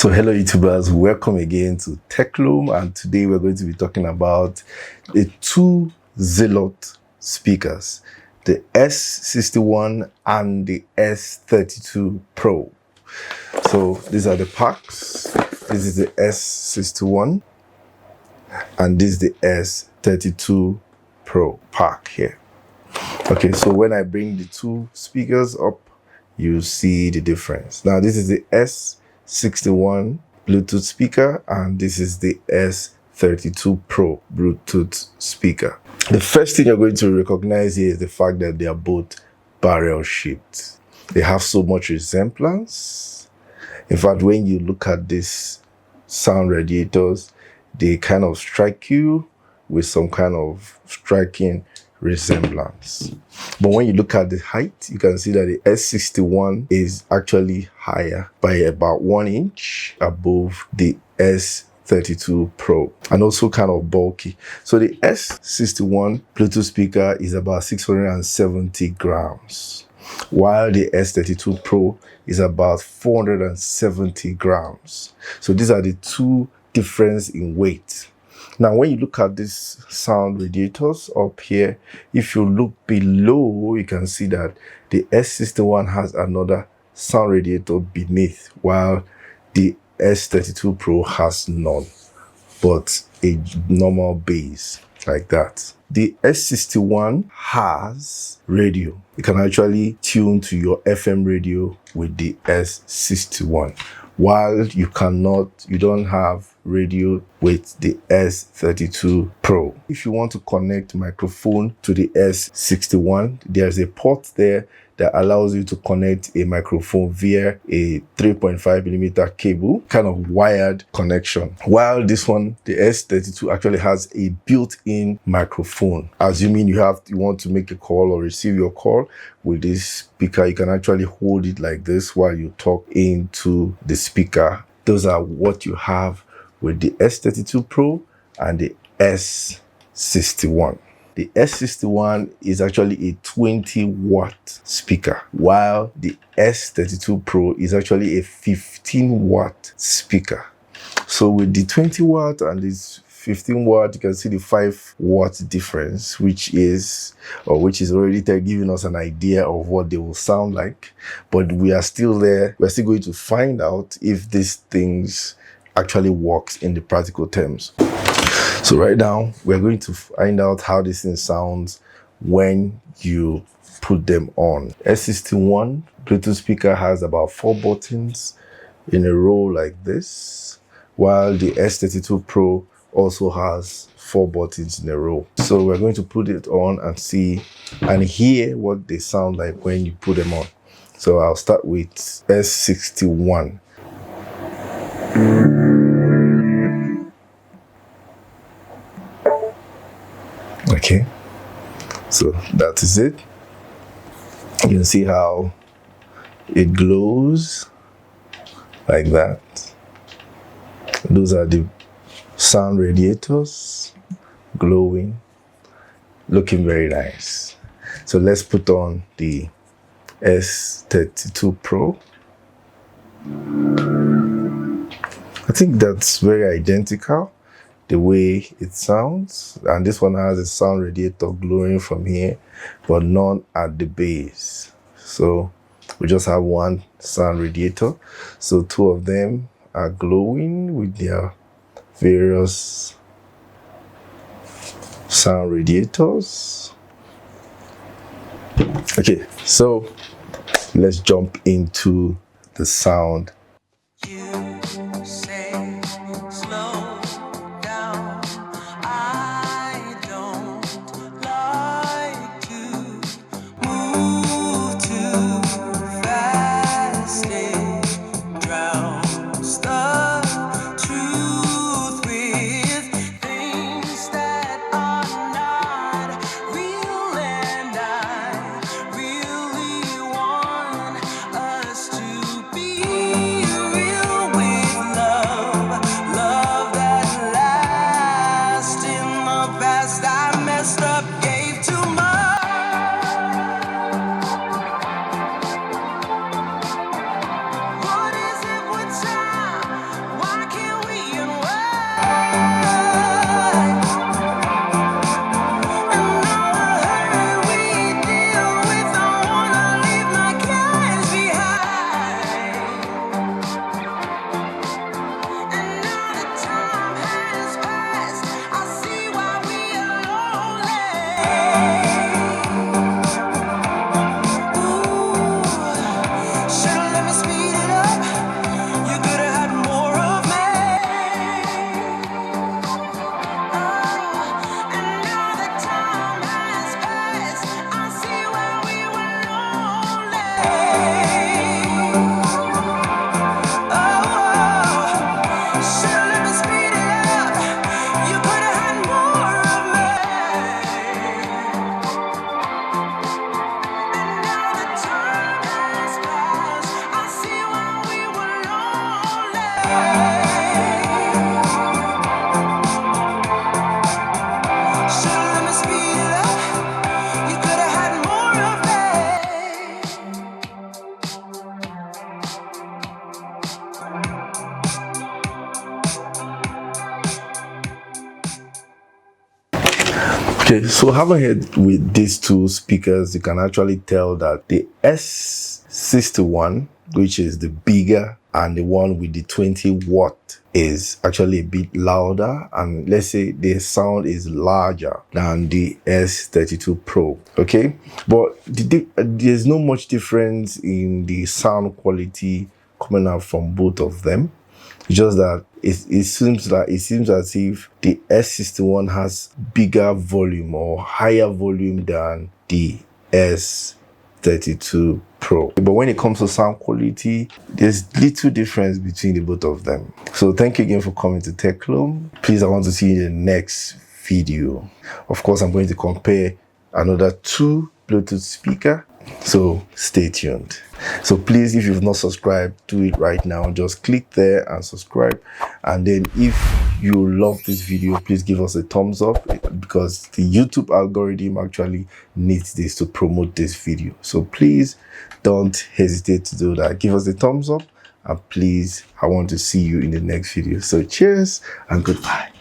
So hello YouTubers, welcome again to TechLoom, and today we're going to be talking about the two Zealot speakers, the S61 and the S32 Pro. So these are the packs. This is the S61 and this is the S32 Pro pack here. Okay, so when I bring the two speakers up, you see the difference. Now this is the S61 Bluetooth speaker and this is the S32 Pro Bluetooth speaker. The first thing you're going to recognize here is the fact that they are both barrel shaped. They have so much resemblance. In fact, when you look at these sound radiators, they kind of strike you with some kind of striking resemblance. But when you look at the height, you can see that the S61 is actually higher by about 1 inch above the S32 Pro, and also kind of bulky. So the S61 Bluetooth speaker is about 670 grams, while the S32 Pro is about 470 grams. So these are the two difference in weight. Now, when you look at these sound radiators up here, if you look below, you can see that the S61 has another sound radiator beneath, while the S32 Pro has none, but a normal bass like that. The S61 has radio. You can actually tune to your FM radio with the S61, while you don't have radio with the S32 Pro. If you want to connect microphone to the S61, there's a port there that allows you to connect a microphone via a 3.5mm cable, kind of wired connection. While this one, the S32, actually has a built-in microphone. Assuming you want to make a call or receive your call with this speaker, you can actually hold it like this while you talk into the speaker. Those are what you have with the S32 Pro and the S61. The S61 is actually a 20-watt speaker, while the S32 Pro is actually a 15-watt speaker. So with the 20-watt and this 15-watt, you can see the 5-watt difference, which is already giving us an idea of what they will sound like. But we are still there. We're still going to find out if these things actually works in the practical terms. So right now, we're going to find out how this thing sounds when you put them on. S61 Bluetooth speaker has about 4 buttons in a row like this, while the S32 Pro also has 4 buttons in a row. So we're going to put it on and see and hear what they sound like when you put them on. So I'll start with S61. Okay, so that is it. You can see how it glows like that. Those are the sound radiators glowing, looking very nice. So let's put on the S32 Pro. I think that's very identical, the way it sounds, and this one has a sound radiator glowing from here but none at the base. So we just have one sound radiator, so 2 of them are glowing with their various sound radiators. Okay, so let's jump into the sound. Okay, so having heard with these two speakers, you can actually tell that the S61, which is the bigger, and the one with the 20-watt is actually a bit louder, and let's say the sound is larger than the S32 Pro. Okay, but there's no much difference in the sound quality coming out from both of them. It's just that it seems as if the S61 has bigger volume or higher volume than the S32 Pro. But when it comes to sound quality, there's little difference between the both of them. So thank you again for coming to Techloom. Please, I want to see you in the next video. Of course, I'm going to compare another 2 Bluetooth speaker. So stay tuned. So please, if you've not subscribed, do it right now. Just click there and subscribe. And then if you love this video, please give us a thumbs up, because the YouTube algorithm actually needs this to promote this video. So please don't hesitate to do that. Give us a thumbs up, and please, I want to see you in the next video. So cheers and goodbye.